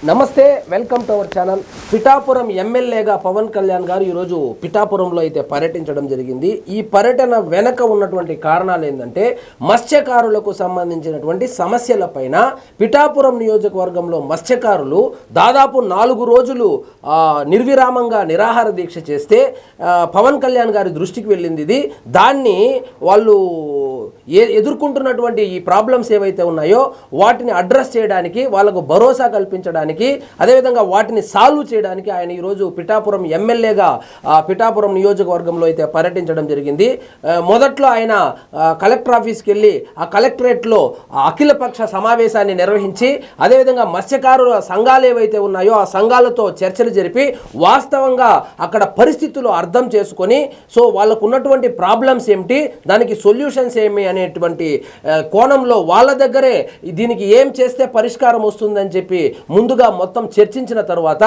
నమస్తే, welcome to our channel. Pithapuram ఎమ్మెల్యేగా పవన్ కళ్యాణ్ గారు ఈరోజు పిఠాపురంలో అయితే పర్యటించడం జరిగింది. ఈ పర్యటన వెనక ఉన్నటువంటి కారణాలు ఏంటంటే మత్స్యకారులకు సంబంధించినటువంటి సమస్యలపైన పిఠాపురం నియోజకవర్గంలో మత్స్యకారులు దాదాపు 4 రోజులు నిర్విరామంగా నిరాహార దీక్ష చేస్తే పవన్ కళ్యాణ్ గారి దృష్టికి వెళ్ళింది. ఇది దాన్ని వాళ్ళు ఎదుర్కొంటున్నటువంటి ఈ ప్రాబ్లమ్స్ ఏవైతే ఉన్నాయో వాటిని అడ్రస్ చేయడానికి, వాళ్ళకు భరోసా కల్పించడానికి, అదేవిధంగా వాటిని సాల్వ్ చేయడానికి ఆయన ఈరోజు పిఠాపురం ఎమ్మెల్యేగా పిఠాపురం నియోజకవర్గంలో అయితే పర్యటించడం జరిగింది. మొదట్లో ఆయన కలెక్టర్ ఆఫీస్కి వెళ్ళి ఆ కలెక్టరేట్లో అఖిలపక్ష సమావేశాన్ని నిర్వహించి, అదేవిధంగా మత్స్యకారుల సంఘాలు ఏవైతే ఉన్నాయో ఆ సంఘాలతో చర్చలు జరిపి వాస్తవంగా అక్కడ పరిస్థితులు అర్థం చేసుకొని సో వాళ్ళకు ఉన్నటువంటి ప్రాబ్లమ్స్ ఏమిటి, దానికి సొల్యూషన్స్ ఏమి అనేటువంటి కోణంలో వాళ్ళ దగ్గరే దీనికి ఏం చేస్తే పరిష్కారం వస్తుందని చెప్పి ముందుగా మొత్తం చర్చించిన తర్వాత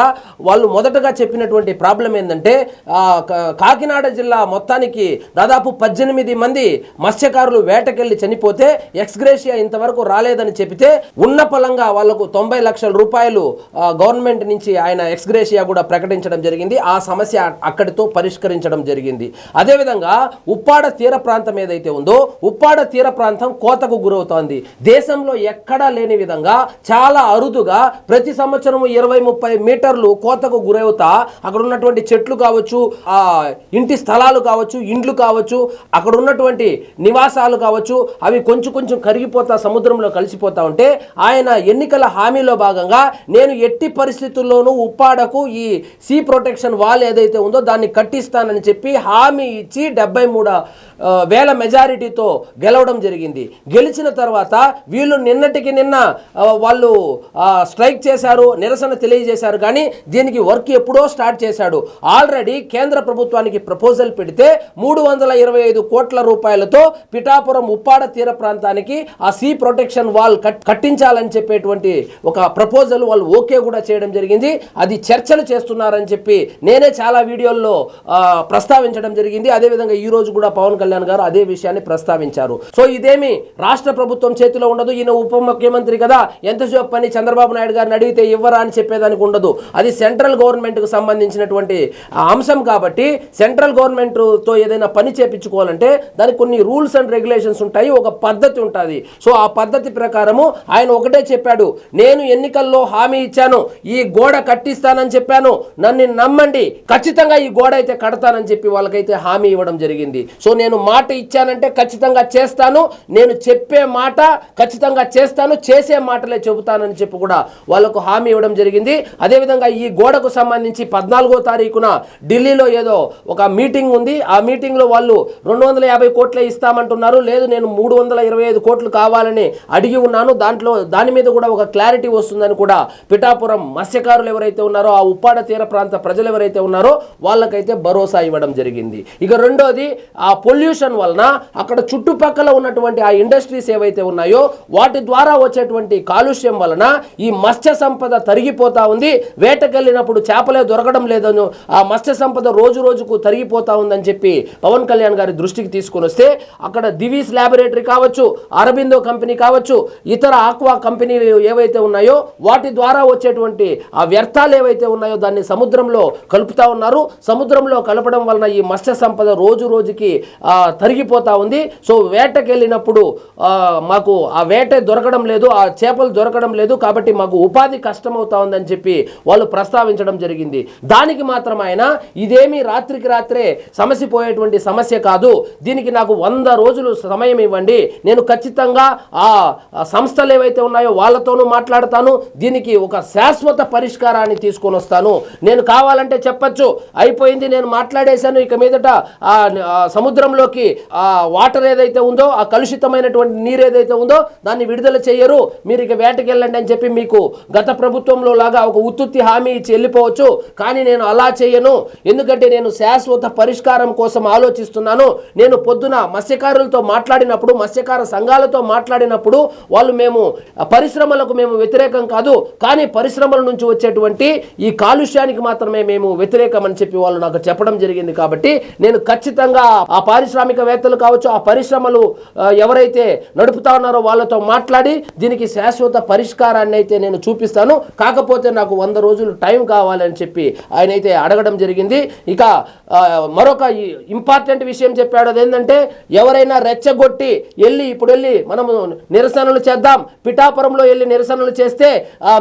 వాళ్ళు మొదటగా చెప్పినటువంటి ప్రాబ్లం ఏంటంటే కాకినాడ జిల్లా మొత్తానికి దాదాపు 18 మంది మత్స్యకారులు వేటకెళ్ళి చనిపోతే ఎక్స్గ్రేషియా ఇంతవరకు రాలేదని చెబితే ఉన్న పలంగా వాళ్లకు 90 లక్షల రూపాయలు గవర్నమెంట్ నుంచి ఆయన ఎక్స్గ్రేషియా కూడా ప్రకటించడం జరిగింది. ఆ సమస్య అక్కడితో పరిష్కరించడం జరిగింది. అదేవిధంగా ఉప్పాడ తీర ప్రాంతం ఏదైతే ఉందో ఉప్పాడ తీర ప్రాంతం కోతకు గురవుతోంది. దేశంలో ఎక్కడా లేని విధంగా చాలా అరుదుగా ప్రతి సంవత్సరం 20-30 మీటర్లు కోతకు గురవుతా అక్కడ ఉన్నటువంటి చెట్లు కావచ్చు, ఆ ఇంటి స్థలాలు కావచ్చు, ఇండ్లు కావచ్చు, అక్కడ ఉన్నటువంటి నివాసాలు కావచ్చు, అవి కొంచెం కరిగిపోతా సముద్రంలో కలిసిపోతా ఉంటే ఆయన ఎన్నికల హామీలో భాగంగా నేను ఎట్టి పరిస్థితుల్లోనూ ఉప్పాడకు ఈ సీ ప్రొటెక్షన్ వాల్ ఏదైతే ఉందో దాన్ని కట్టిస్తానని చెప్పి హామీ ఇచ్చి 73,000 మెజారిటీతో గెలవడం జరిగింది. గెలిచిన తర్వాత వీళ్ళు నిన్నటికి నిన్న వాళ్ళు స్ట్రైక్ చేశారు, నిరసన తెలియజేశారు, కానీ దీనికి వర్క్ ఎప్పుడో స్టార్ట్ చేశాడు. ఆల్రెడీ కేంద్ర ప్రభుత్వానికి ప్రపోజల్ పెడితే 325 కోట్ల రూపాయలతో పిఠాపురం ఉప్పాడ తీర ప్రాంతానికి ఆ సీ ప్రొటెక్షన్ వాల్ కట్టించాలని చెప్పేటువంటి ఒక ప్రపోజల్ వాళ్ళు ఓకే కూడా చేయడం జరిగింది. అది చర్చలు చేస్తున్నారని చెప్పి నేనే చాలా వీడియోల్లో ప్రస్తావించడం జరిగింది. అదేవిధంగా ఈ రోజు కూడా పవన్ కళ్యాణ్ గారు అదే విషయాన్ని ప్రస్తావించారు. సో ఇదేమి రాష్ట్ర ప్రభుత్వం చేతిలో ఉండదు, ఈయన ఉప ముఖ్యమంత్రి కదా, ఎంతసేపు పని చంద్రబాబు నాయుడు గారిని అడిగితే ఇవ్వరా అని చెప్పేదానికి ఉండదు. అది సెంట్రల్ గవర్నమెంట్కు సంబంధించినటువంటి అంశం కాబట్టి సెంట్రల్ గవర్నమెంట్తో ఏదైనా పని చేపించుకోవాలంటే దానికి కొన్ని రూల్స్ అండ్ రెగ్యులేషన్స్ ఉంటాయి, ఒక పద్ధతి ఉంటుంది. సో ఆ పద్ధతి ప్రకారము ఆయన ఒకటే చెప్పాడు, నేను ఎన్నికల్లో హామీ ఇచ్చాను, ఈ గోడ కట్టిస్తానని చెప్పాను, నన్ను నమ్మండి, ఖచ్చితంగా ఈ గోడ అయితే కడతానని చెప్పి వాళ్ళకైతే హామీ ఇవ్వడం జరిగింది. సో నేను మాట ఇచ్చానంటే ఖచ్చితంగా చేస్తాను, నేను చెప్పే మాట ఖచ్చితంగా చేస్తాను, చేసే మాటలే చెబుతానని చెప్పి కూడా వాళ్ళకు హామీ ఇవ్వడం జరిగింది. అదేవిధంగా ఈ గోడకు సంబంధించి 14వ తారీఖున ఢిల్లీలో ఏదో ఒక మీటింగ్ ఉంది. ఆ మీటింగ్లో వాళ్ళు 250 కోట్లే ఇస్తామంటున్నారు, లేదు నేను 325 కోట్లు కావాలని అడిగి ఉన్నాను, దాని మీద కూడా ఒక క్లారిటీ వస్తుందని కూడా పిఠాపురం మత్స్యకారులు ఎవరైతే ఉన్నారో ఆ ఉప్పాడ తీర ప్రాంత ప్రజలు ఎవరైతే ఉన్నారో వాళ్ళకైతే భరోసా ఇవ్వడం జరిగింది. ఇక రెండోది ఆ పొల్యూషన్ వలన అక్కడ చుట్టుపక్కల ఉన్నటువంటి ఆ ఇండస్ట్రీస్ ఏవైతే ఉన్నాయో వాటి ద్వారా వచ్చేటువంటి కాలుష్యం వలన ఈ మత్స్య సంపద తరిగిపోతా ఉంది. వేటకెళ్ళినప్పుడు చేపలే దొరకడం లేదని ఆ మత్స్య సంపద రోజు రోజుకు తరిగిపోతా ఉందని చెప్పి పవన్ కళ్యాణ్ గారి దృష్టికి తీసుకొని వస్తే అక్కడ దివీస్ ల్యాబొరేటరీ కావచ్చు, అరబిందో కంపెనీ కావచ్చు, ఇతర ఆక్వా కంపెనీలు ఏవైతే ఉన్నాయో వాటి ద్వారా వచ్చేటువంటి ఆ వ్యర్థాలు ఏవైతే ఉన్నాయో దాన్ని సముద్రంలో కలుపుతా ఉన్నారు. సముద్రంలో కలపడం వలన ఈ మత్స్య సంపద రోజు రోజుకి తరిగిపోతా ఉంది. సో వేటకెళ్ళినప్పుడు మాకు ఆ వేట దొరకడం లేదు, ఆ చేపలు దొరకడం లేదు, కాబట్టి మాకు ఉపాధి కష్టమవుతా ఉందని చెప్పి వాళ్ళు ప్రస్తావించడం జరిగింది. దానికి మాత్రం ఆయన ఇదేమీ రాత్రికి రాత్రే సమసిపోయేటువంటి సమస్య కాదు, దీనికి నాకు 100 రోజులు సమయం ఇవ్వండి, నేను ఖచ్చితంగా ఆ సంస్థలు ఏవైతే ఉన్నాయో వాళ్ళతోనూ మాట్లాడతాను, దీనికి ఒక శాశ్వత పరిష్కారాన్ని తీసుకొని వస్తాను, నేను కావాలంటే చెప్పచ్చు అయిపోయింది, నేను మాట్లాడేశాను, ఇక మీదట ఆ సముద్రంలోకి ఆ వాటర్ ఏదైతే ఉందో ఆ కలుషితమైనటువంటి నీరు ఏదైతే ఉందో దాన్ని విడుదల చేయరు, మీరు ఇక వేటకెళ్ళండి అని చెప్పి మీకు గత ప్రభుత్వంలో లాగా ఒక ఉత్తుత్తి హామీ ఇచ్చి వెళ్ళిపోవచ్చు. కానీ నేను అలా చేయను, ఎందుకంటే నేను శాశ్వత పరిష్కారం కోసం ఆలోచిస్తున్నాను. నేను పొద్దున మత్స్యకారులతో మాట్లాడినప్పుడు, మత్స్యకార సంఘాలతో మాట్లాడినప్పుడు వాళ్ళు మేము పరిశ్రమలకు మేము వ్యతిరేకం కాదు, కానీ పరిశ్రమల నుంచి వచ్చేటువంటి ఈ కాలుష్యానికి మాత్రమే మేము వ్యతిరేకం అని చెప్పి వాళ్ళు నాకు చెప్పడం జరిగింది. కాబట్టి నేను ఖచ్చితంగా ఆ పారిశ్రామికవేత్తలు కావచ్చు, ఆ పరిశ్రమలు వ్యాపారాలు ఎవరైతే నడుపుతా ఉన్నారో వాళ్ళతో మాట్లాడి దీనికి శాశ్వత పరిష్కారాన్ని అయితే నేను చూపిస్తాను, కాకపోతే నాకు 100 రోజులు టైం కావాలని చెప్పి ఆయన అయితే అడగడం జరిగింది. ఇక మరొక ఇంపార్టెంట్ విషయం చెప్పాడు, అదేంటంటే ఎవరైనా రెచ్చగొట్టి వెళ్ళి మనము నిరసనలు చేద్దాం, పిఠాపురంలో వెళ్ళి నిరసనలు చేస్తే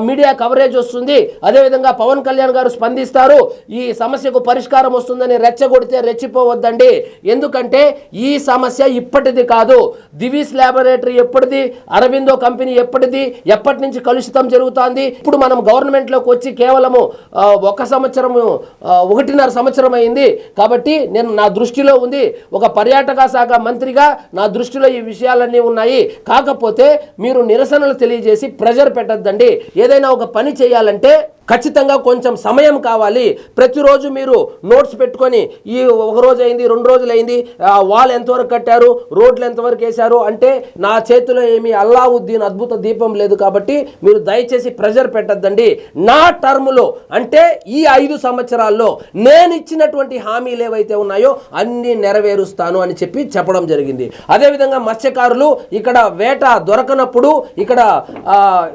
మీడియా కవరేజ్ వస్తుంది, అదేవిధంగా పవన్ కళ్యాణ్ గారు స్పందిస్తారు, ఈ సమస్యకు పరిష్కారం వస్తుందని రెచ్చగొడితే రెచ్చిపోవద్దండి. ఎందుకంటే ఈ సమస్య ఇప్పటిది కాదు, దివీస్ ల్యాబొరేటరీ ఎప్పటిది, అరవిందో కంపెనీ ఎప్పటిది, ఎప్పటి నుంచి కలుషితం జరుగుతోంది. ఇప్పుడు మనం గవర్నమెంట్లోకి వచ్చి కేవలము 1.5 సంవత్సరం అయింది. కాబట్టి నా దృష్టిలో ఉంది, ఒక పర్యాటక శాఖ మంత్రిగా నా దృష్టిలో ఈ విషయాలన్నీ ఉన్నాయి. కాకపోతే మీరు నిరసనలు తెలియజేసి ప్రెజర్ పెట్టద్దండి. ఏదైనా ఒక పని చేయాలంటే ఖచ్చితంగా కొంచెం సమయం కావాలి. ప్రతిరోజు మీరు నోట్స్ పెట్టుకొని ఈ 1 రోజు అయింది, 2 రోజులు అయింది, వాల్ ఎంతవరకు కట్టారు, రోడ్లు ఎంతవరకు వేశారు అంటే నా చేతిలో ఏమీ అల్లావుద్దీన్ అద్భుత దీపం లేదు. కాబట్టి మీరు దయచేసి ప్రెజర్ పెట్టద్దండి. నా టర్ములో అంటే ఈ 5 సంవత్సరాల్లో నేను ఇచ్చినటువంటి హామీలు ఏవైతే ఉన్నాయో అన్నీ నెరవేరుస్తాను అని చెప్పడం జరిగింది. అదేవిధంగా మత్స్యకారులు ఇక్కడ వేట దొరకనప్పుడు, ఇక్కడ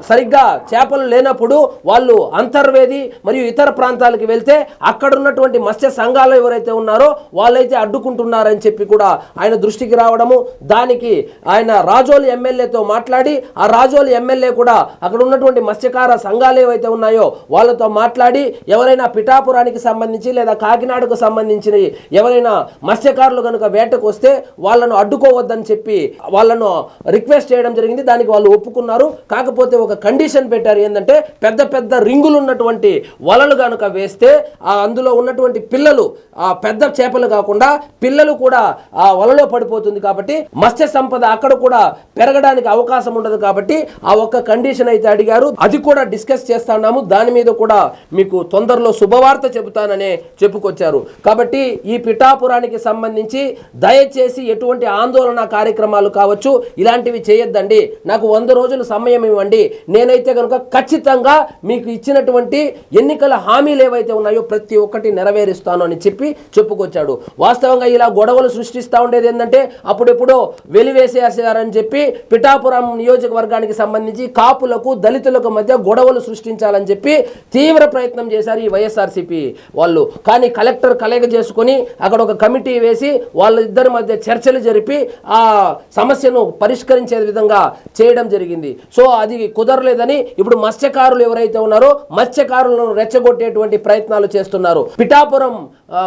సరిగ్గా చేపలు లేనప్పుడు వాళ్ళు అంతర్వేది మరియు ఇతర ప్రాంతాలకు వెళ్తే అక్కడ ఉన్నటువంటి మత్స్య సంఘాలు ఎవరైతే ఉన్నారో వాళ్ళైతే అడ్డుకుంటున్నారని చెప్పి కూడా ఆయన దృష్టికి రావడము, దానికి ఆయన రాజోలి ఎమ్మెల్యేతో మాట్లాడి ఆ రాజోలి ఎమ్మెల్యే కూడా అక్కడ ఉన్నటువంటి మత్స్యకార సంఘాలు ఏవైతే ఉన్నాయో వాళ్ళతో మాట్లాడి ఎవరైనా పిఠాపురానికి సంబంధించి లేదా కాకినాడకు సంబంధించిన ఎవరైనా మత్స్యకారులు కనుక వేటకు వస్తే వాళ్ళను అడ్డుకోవద్దని చెప్పి వాళ్ళను రిక్వెస్ట్ చేయడం జరిగింది. దానికి వాళ్ళు ఒప్పుకున్నారు. కాకపోతే ఒక కండిషన్ పెట్టారు, ఏంటంటే పెద్ద పెద్ద రింగులు ఉన్నటువంటి వలలు కనుక వేస్తే అందులో ఉన్నటువంటి పిల్లలు పెద్ద చేపలు కాకుండా పిల్లలు కూడా ఆ వలలో పడిపోతుంది. కాబట్టి మత్స్య సంపద అక్కడ కూడా పెరగడానికి అవకాశం ఉండదు. కాబట్టి ఆ ఒక్క కండిషన్ అయితే అడిగారు, అది కూడా డిస్కస్ చేస్తున్నాము. దాని మీద కూడా మీకు తొందరలో శుభవార్త చెబుతాననే చెప్పుకొచ్చారు. కాబట్టి ఈ పిఠాపురానికి సంబంధించి దయచేసి ఎటువంటి ఆందోళన కార్యక్రమాలు కావచ్చు ఇలాంటివి చేయొద్దండి. నాకు 100 రోజులు సమయం ఇవ్వండి. నేనైతే కనుక ఖచ్చితంగా మీకు ఇచ్చినటువంటి ఎన్నికల హామీలు ఏవైతే ఉన్నాయో ప్రతి ఒక్కటి నెరవేరుస్తాను అని చెప్పుకొచ్చాడు. వాస్తవంగా ఇలా గొడవలు సృష్టిస్తూ ఉండేది ఏంటంటే అప్పుడెప్పుడో వెలివేసేసారని చెప్పి పిఠాపురం నియోజకవర్గానికి సంబంధించి కాపులకు దళితులకు మధ్య గొడవలు సృష్టించాలని చెప్పి తీవ్ర ప్రయత్నం చేశారు ఈ వైఎస్ఆర్సీపీ వాళ్ళు. కానీ కలెక్టర్ కలెగ చేసుకుని అక్కడ ఒక కమిటీ వేసి వాళ్ళిద్దరి మధ్య చర్చలు జరిపి ఆ సమస్యను పరిష్కరించే విధంగా చేయడం జరిగింది. సో అది కుదరలేదని ఇప్పుడు మత్స్యకారులు ఎవరైతే ఉన్నారో మత్స్యకారులను రెచ్చగొట్టేటువంటి ప్రయత్నాలు చేస్తున్నారు. పిఠాపురం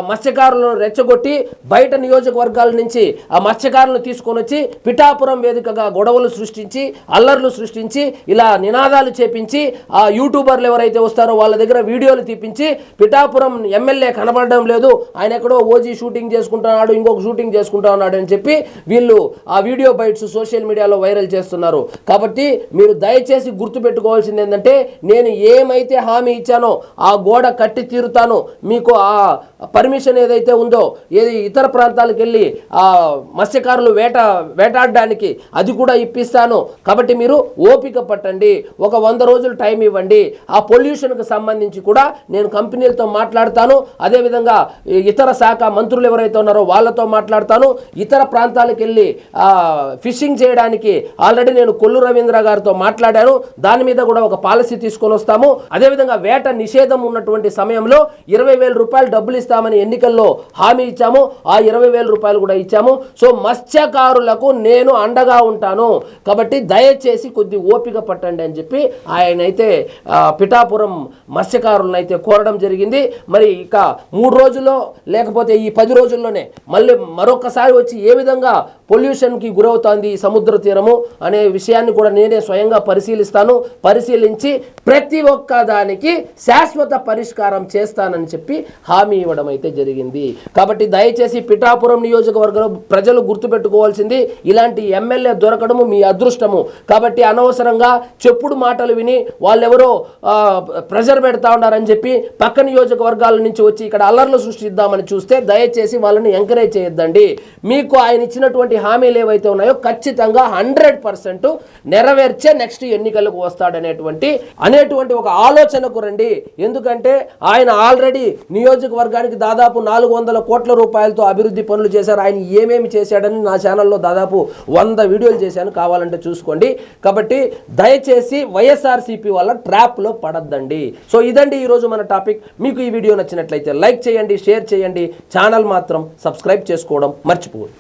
మత్స్యకారులను రెచ్చగొట్టి బయట నియోజకవర్గాల నుంచి ఆ మత్స్యకారులను తీసుకొని వచ్చి పిఠాపురం వేదికగా గొడవలు సృష్టించి అల్లర్లు సృష్టించి ఇలా నినాదాలు చేపించి ఆ యూట్యూబర్లు ఎవరైతే వస్తారో వాళ్ళ దగ్గర వీడియోలు తీపించి పిఠాపురం ఎమ్మెల్యే కనబడడం లేదు, ఆయన ఎక్కడో ఓజీ షూటింగ్ చేసుకుంటున్నాడు, ఇంకొక షూటింగ్ చేసుకుంటా ఉన్నాడు అని చెప్పి వీళ్ళు ఆ వీడియో బైట్స్ సోషల్ మీడియాలో వైరల్ చేస్తున్నారు. కాబట్టి మీరు దయచేసి గుర్తుపెట్టుకోవాల్సింది ఏంటంటే నేను ఏమైతే హామీ ఇచ్చానో ఆ గోడ కట్టి తీరుతాను. మీకు ఆ పర్మిషన్ ఏదైతే ఉందో ఇతర ప్రాంతాలకు వెళ్ళి ఆ మత్స్యకారులు వేటాడడానికి అది కూడా ఇప్పిస్తాను. కాబట్టి మీరు ఓపిక పట్టండి, ఒక 100 రోజులు టైం ఇవ్వండి. ఆ పొల్యూషన్కి సంబంధించి కూడా నేను కంపెనీలతో మాట్లాడతాను. అదేవిధంగా ఇతర శాఖ మంత్రులు ఎవరైతే ఉన్నారో వాళ్ళతో మాట్లాడతాను. ఇతర ప్రాంతాలకు వెళ్ళి ఫిషింగ్ చేయడానికి ఆల్రెడీ నేను కొల్లు రవీంద్ర గారితో మాట్లాడాను. దాని మీద కూడా ఒక పాలసీ తీసుకొని వస్తాము. అదేవిధంగా వేట నిషేధం ఉన్నటువంటి సమయంలో 20,000 రూపాయలు డబ్బులు ఇస్తామని ఎన్నికల్లో హామీ ఇచ్చాము. ఆ 20,000 రూపాయలు కూడా ఇచ్చాము. సో మత్స్యకారులకు నేను అండగా ఉంటాను. కాబట్టి దయచేసి కొద్ది ఓపిక పట్టండి అని చెప్పి ఆయన అయితే పిఠాపురం మత్స్యకారులను అయితే కోరడం జరిగింది. మరి ఇక 3 రోజుల్లో లేకపోతే ఈ 10 రోజుల్లోనే మళ్ళీ మరొకసారి వచ్చి ఏ విధంగా పొల్యూషన్కి గురవుతోంది ఈ సముద్ర తీరము అనే విషయాన్ని కూడా నేనే స్వయంగా పరిశీలిస్తాను. పరిశీలించి ప్రతి ఒక్క దానికి శాశ్వత పరిష్కారం చేస్తానని చెప్పి హామీ ఇవ్వడం అయితే జరిగింది. కాబట్టి దయచేసి పిఠాపురం నియోజకవర్గంలో ప్రజలు గుర్తుపెట్టుకోవాల్సింది, ఇలాంటి ఎమ్మెల్యే దొరకడము మీ అదృష్టము. కాబట్టి అనవసరంగా చెప్పుడు మాటలు విని వాళ్ళెవరో ప్రెజర్ పెడతా ఉన్నారని చెప్పి పక్క నియోజకవర్గాల నుంచి వచ్చి ఇక్కడ అల్లర్లు సృష్టిద్దామని చూస్తే దయచేసి వాళ్ళని ఎంకరేజ్ చేయొద్దండి. మీకు ఆయన ఇచ్చినటువంటి ఇచ్చినటువంటి హామీలు ఏవైతే ఉన్నాయో ఖచ్చితంగా 100% నెరవేర్చే నెక్స్ట్ ఎన్నికలకు వస్తాడనేటువంటి ఒక ఆలోచనకు రండి. ఎందుకంటే ఆయన ఆల్రెడీ నియోజకవర్గానికి దాదాపు 400 కోట్ల రూపాయలతో అభివృద్ధి పనులు చేశారు. ఆయన ఏమేమి చేశాడని నా ఛానల్లో దాదాపు 100 వీడియోలు చేశాను, కావాలంటే చూసుకోండి. కాబట్టి దయచేసి వైఎస్ఆర్సీపీ వల్ల ట్రాప్లో పడద్దండి. సో ఇదండి ఈరోజు మన టాపిక్. మీకు ఈ వీడియో నచ్చినట్లయితే లైక్ చేయండి, షేర్ చేయండి, ఛానల్ మాత్రం సబ్స్క్రైబ్ చేసుకోవడం మర్చిపోవద్దు.